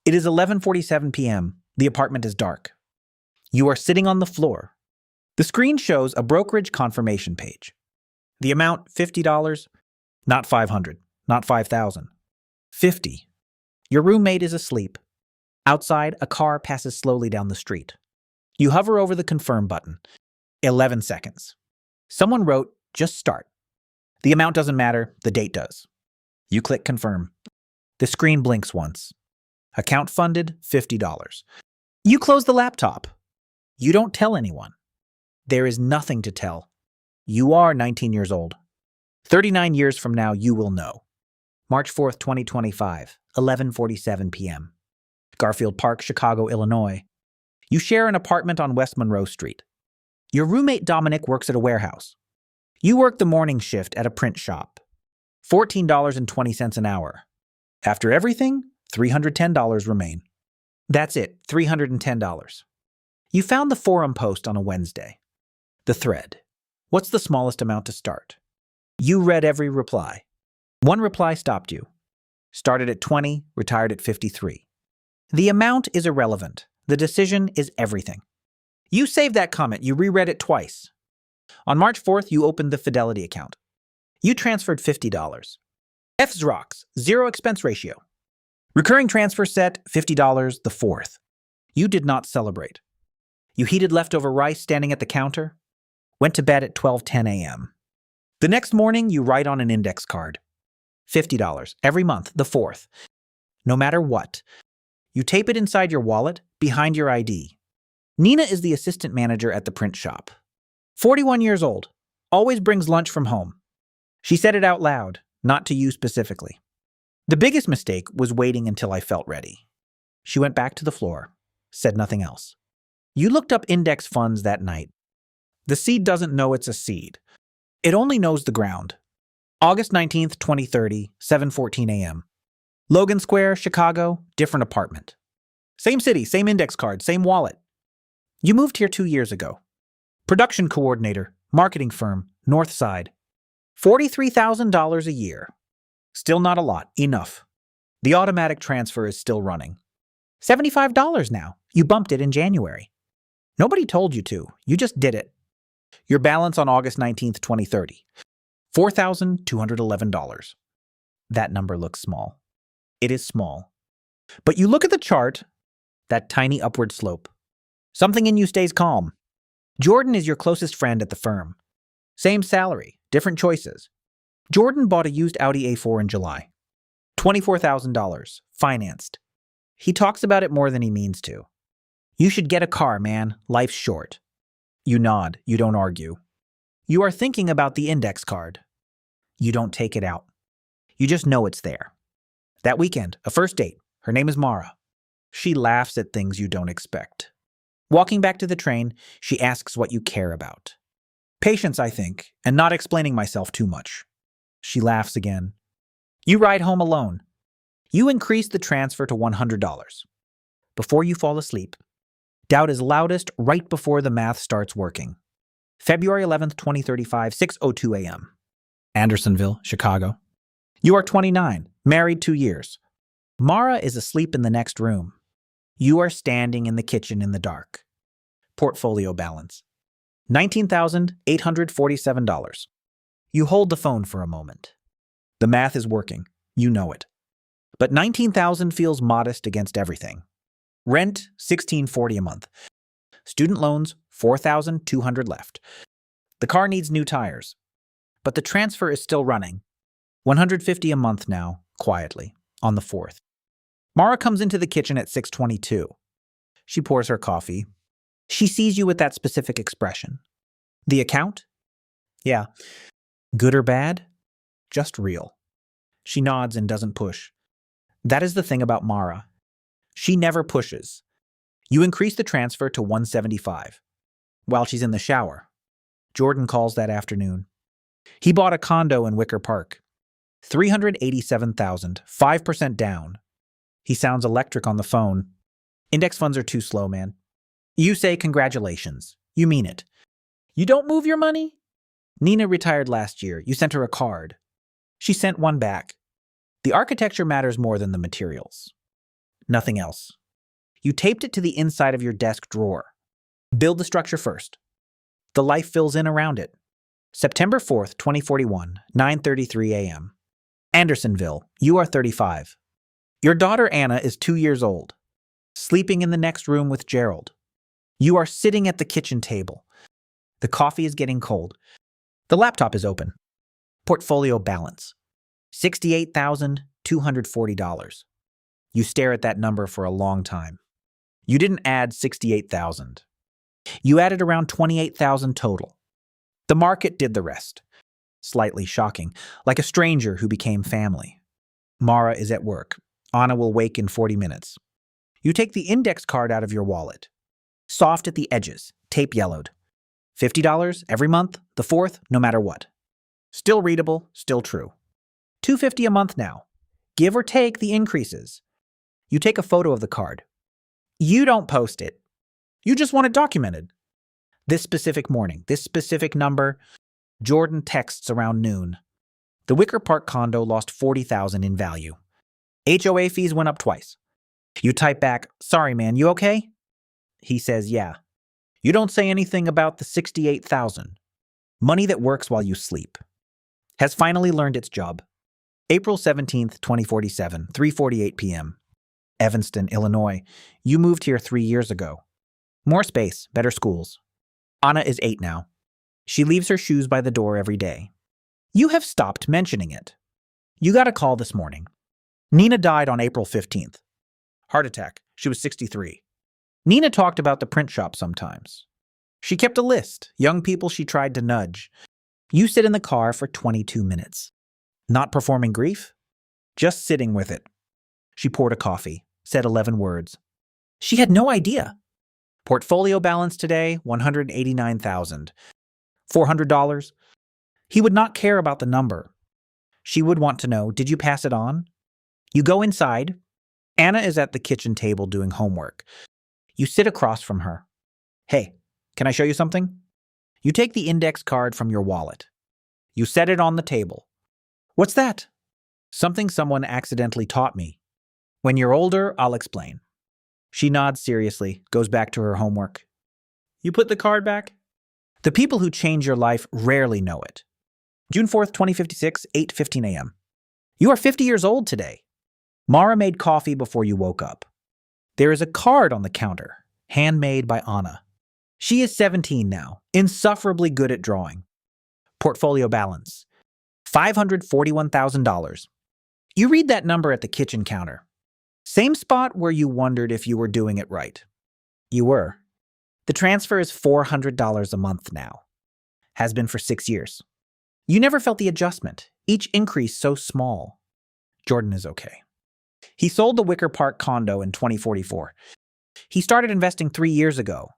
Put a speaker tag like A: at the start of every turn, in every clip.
A: It is 11:47 p.m. The apartment is dark. You are sitting on the floor. The screen shows a brokerage confirmation page. The amount, $50, not $500, not $5,000. $50. Your roommate is asleep. Outside, a car passes slowly down the street. You hover over the confirm button. 11 seconds. Someone wrote, just start. The amount doesn't matter, the date does. You click confirm. The screen blinks once. Account funded, $50. You close the laptop. You don't tell anyone. There is nothing to tell. You are 19 years old. 39 years from now, you will know. March 4th, 2025, 11:47 p.m. Garfield Park, Chicago, Illinois. You share an apartment on West Monroe Street. Your roommate Dominic works at a warehouse. You work the morning shift at a print shop. $14.20 an hour. After everything, $310 remain. That's it, $310. You found the forum post on a Wednesday. The thread. What's the smallest amount to start? You read every reply. One reply stopped you. Started at 20, retired at 53. The amount is irrelevant. The decision is everything. You saved that comment. You reread it twice. On March 4th, you opened the Fidelity account. You transferred $50. FZROX, zero expense ratio. Recurring transfer set, $50 the 4th. You did not celebrate. You heated leftover rice standing at the counter. Went to bed at 12:10 a.m. The next morning, you write on an index card. $50 every month, the 4th. No matter what. You tape it inside your wallet, behind your ID. Nina is the assistant manager at the print shop. 41 years old. Always brings lunch from home. She said it out loud, not to you specifically. The biggest mistake was waiting until I felt ready. She went back to the floor, said nothing else. You looked up index funds that night. The seed doesn't know it's a seed. It only knows the ground. August 19th, 2030, 7:14 a.m. Logan Square, Chicago, different apartment. Same city, same index card, same wallet. You moved here 2 years ago. Production coordinator, marketing firm, North Side. $43,000 a year. Still not a lot, enough. The automatic transfer is still running. $75 now. You bumped it in January. Nobody told you to. You just did it. Your balance on August 19th, 2030. $4,211. That number looks small. It is small. But you look at the chart, that tiny upward slope. Something in you stays calm. Jordan is your closest friend at the firm. Same salary, different choices. Jordan bought a used Audi A4 in July. $24,000, financed. He talks about it more than he means to. You should get a car, man. Life's short. You nod. You don't argue. You are thinking about the index card. You don't take it out. You just know it's there. That weekend, a first date. Her name is Mara. She laughs at things you don't expect. Walking back to the train, she asks what you care about. Patience, I think, and not explaining myself too much. She laughs again. You ride home alone. You increase the transfer to $100. Before you fall asleep, doubt is loudest right before the math starts working. February 11th, 2035, 6:02 a.m. Andersonville, Chicago. You are 29, married 2 years. Mara is asleep in the next room. You are standing in the kitchen in the dark. Portfolio balance. $19,847. You hold the phone for a moment. The math is working. You know it. But $19,000 feels modest against everything. Rent, $1,640 a month. Student loans, $4,200 left. The car needs new tires. But the transfer is still running. $150 a month now, quietly, on the 4th. Mara comes into the kitchen at 6:22. She pours her coffee. She sees you with that specific expression. The account? Yeah. Good or bad? Just real. She nods and doesn't push. That is the thing about Mara. She never pushes. You increase the transfer to $175. While she's in the shower. Jordan calls that afternoon. He bought a condo in Wicker Park. $387,000, 5% down. He sounds electric on the phone. Index funds are too slow, man. You say congratulations. You mean it. You don't move your money? Nina retired last year. You sent her a card. She sent one back. The architecture matters more than the materials. Nothing else. You taped it to the inside of your desk drawer. Build the structure first. The life fills in around it. September 4th, 2041, 9:33 a.m. Andersonville, you are 35. Your daughter Anna is 2 years old, sleeping in the next room with Gerald. You are sitting at the kitchen table. The coffee is getting cold. The laptop is open. Portfolio balance, $68,240. You stare at that number for a long time. You didn't add 68,000. You added around 28,000 total. The market did the rest. Slightly shocking, like a stranger who became family. Mara is at work. Anna will wake in 40 minutes. You take the index card out of your wallet. Soft at the edges, tape yellowed. $50 every month, the 4th, no matter what. Still readable, still true. $250 a month now. Give or take the increases. You take a photo of the card. You don't post it. You just want it documented. This specific morning, this specific number, Jordan texts around noon. The Wicker Park condo lost $40,000 in value. HOA fees went up twice. You type back, sorry man, you okay? He says, yeah. You don't say anything about the $68,000. Money that works while you sleep. Has finally learned its job. April 17th, 2047, 3:48 p.m. Evanston, Illinois. You moved here 3 years ago. More space, better schools. Anna is 8 now. She leaves her shoes by the door every day. You have stopped mentioning it. You got a call this morning. Nina died on April 15th. Heart attack. She was 63. Nina talked about the print shop sometimes. She kept a list, young people she tried to nudge. You sit in the car for 22 minutes. Not performing grief? Just sitting with it. She poured a coffee, said 11 words. She had no idea. Portfolio balance today, $189,000. $400? He would not care about the number. She would want to know, did you pass it on? You go inside. Anna is at the kitchen table doing homework. You sit across from her. Hey, can I show you something? You take the index card from your wallet. You set it on the table. What's that? Something someone accidentally taught me. When you're older, I'll explain. She nods seriously, goes back to her homework. You put the card back? The people who change your life rarely know it. June 4th, 2056, 8:15 a.m. You are 50 years old today. Mara made coffee before you woke up. There is a card on the counter, handmade by Anna. She is 17 now, insufferably good at drawing. Portfolio balance, $541,000. You read that number at the kitchen counter. Same spot where you wondered if you were doing it right. You were. The transfer is $400 a month now. Has been for 6 years. You never felt the adjustment, each increase so small. Jordan is okay. He sold the Wicker Park condo in 2044. He started investing 3 years ago.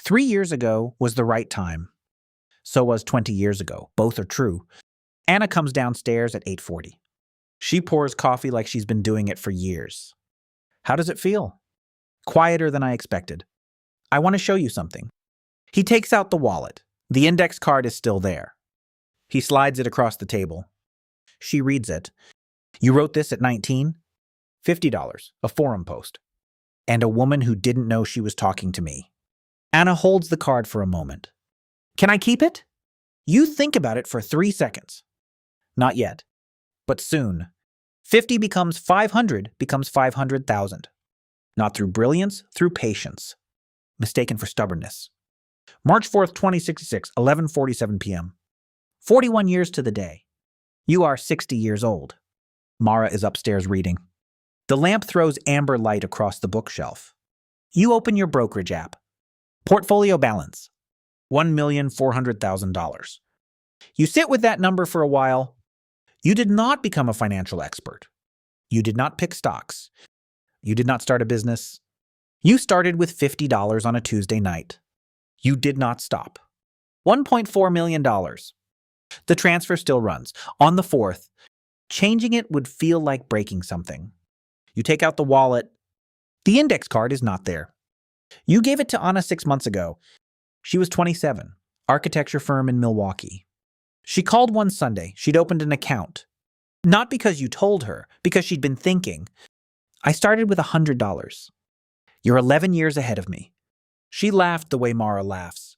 A: 3 years ago was the right time. So was 20 years ago. Both are true. Anna comes downstairs at 8:40. She pours coffee like she's been doing it for years. How does it feel? Quieter than I expected. I want to show you something. He takes out the wallet. The index card is still there. He slides it across the table. She reads it. You wrote this at 19? $50, a forum post. And a woman who didn't know she was talking to me. Anna holds the card for a moment. Can I keep it? You think about it for 3 seconds. Not yet, but soon. 50 becomes 500 becomes 500,000. Not through brilliance, through patience. Mistaken for stubbornness. March 4th, 2066, 11:47 p.m. 41 years to the day. You are 60 years old. Mara is upstairs reading. The lamp throws amber light across the bookshelf. You open your brokerage app. Portfolio balance, $1,400,000. You sit with that number for a while. You did not become a financial expert. You did not pick stocks. You did not start a business. You started with $50 on a Tuesday night. You did not stop. $1.4 million. The transfer still runs. On the 4th, changing it would feel like breaking something. You take out the wallet. The index card is not there. You gave it to Anna 6 months ago. She was 27, architecture firm in Milwaukee. She called one Sunday. She'd opened an account. Not because you told her, because she'd been thinking. I started with $100. You're 11 years ahead of me. She laughed the way Mara laughs.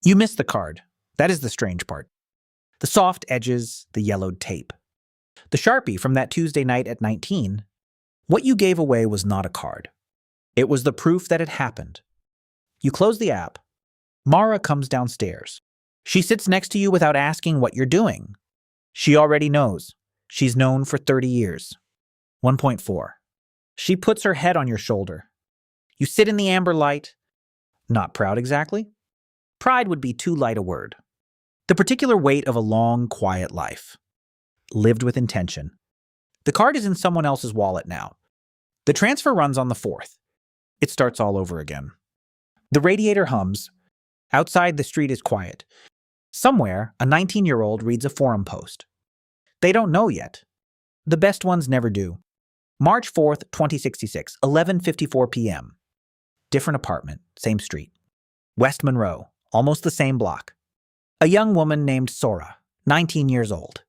A: You missed the card. That is the strange part. The soft edges, the yellowed tape. The Sharpie from that Tuesday night at 19. What you gave away was not a card. It was the proof that it happened. You close the app. Mara comes downstairs. She sits next to you without asking what you're doing. She already knows. She's known for 30 years. 1.4. She puts her head on your shoulder. You sit in the amber light. Not proud exactly. Pride would be too light a word. The particular weight of a long, quiet life. Lived with intention. The card is in someone else's wallet now. The transfer runs on the 4th. It starts all over again. The radiator hums. Outside, the street is quiet. Somewhere, a 19-year-old reads a forum post. They don't know yet. The best ones never do. March 4th, 2066, 11:54 p.m. Different apartment, same street. West Monroe, almost the same block. A young woman named Sora, 19 years old.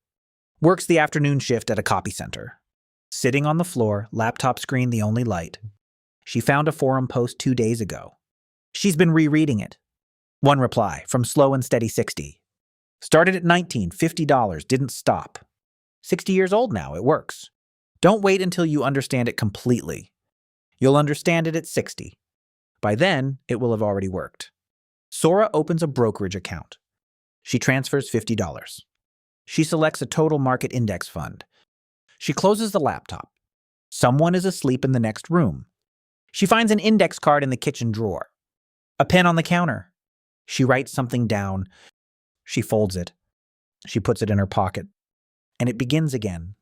A: Works the afternoon shift at a copy center. Sitting on the floor, laptop screen the only light. She found a forum post 2 days ago. She's been rereading it. One reply from Slow and Steady 60. Started at 19, $50, didn't stop. 60 years old now, it works. Don't wait until you understand it completely. You'll understand it at 60. By then, it will have already worked. Sora opens a brokerage account. She transfers $50. She selects a total market index fund. She closes the laptop. Someone is asleep in the next room. She finds an index card in the kitchen drawer. A pen on the counter. She writes something down. She folds it. She puts it in her pocket. And it begins again.